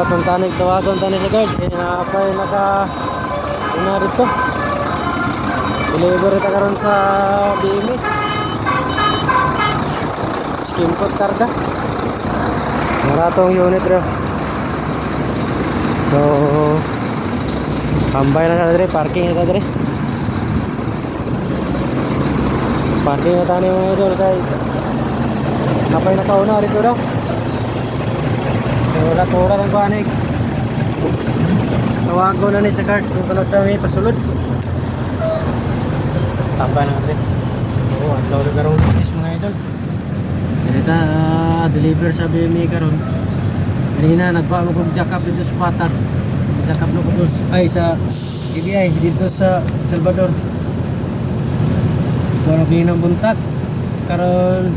Atong tanig tawagon tani sa guard. Napay naka una rito. Deliver ta karon sa BME. Skimpot karga. Maratong unit ro. So tambay na sa dire, parking na sa dire. Parking na tani mga idol kay napay nakauna rito daw. So latura ng banig. Tawag ko na ni sa card kung kano sa may pasulod. Tambay na natin. Oo, at lauro karong notice mga idol. Ganita deliver sa BME karon. Kanina nagba mo kong jack up dito sa Patak. Jack up no ko ay sa GBI dito sa Salvador. Kuno ginang buntak karon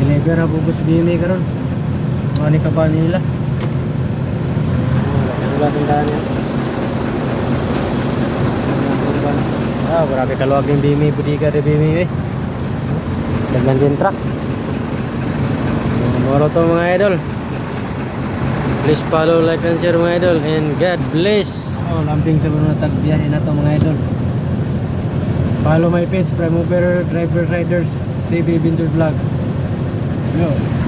deliver na po sa BME karon. Mani ka ba nila? Wala tindahan yan. Ah, grabe kaluwag yung BME, budiga rin BME eh. Daglan din truck. Moro to mga idol. Please follow, like and share mga idol. And God bless. Oh, lambing sa mga tagbiyahe na to mga idol. Follow my page, Prime Mover Driver Riders TV Venture Vlog. Let's go.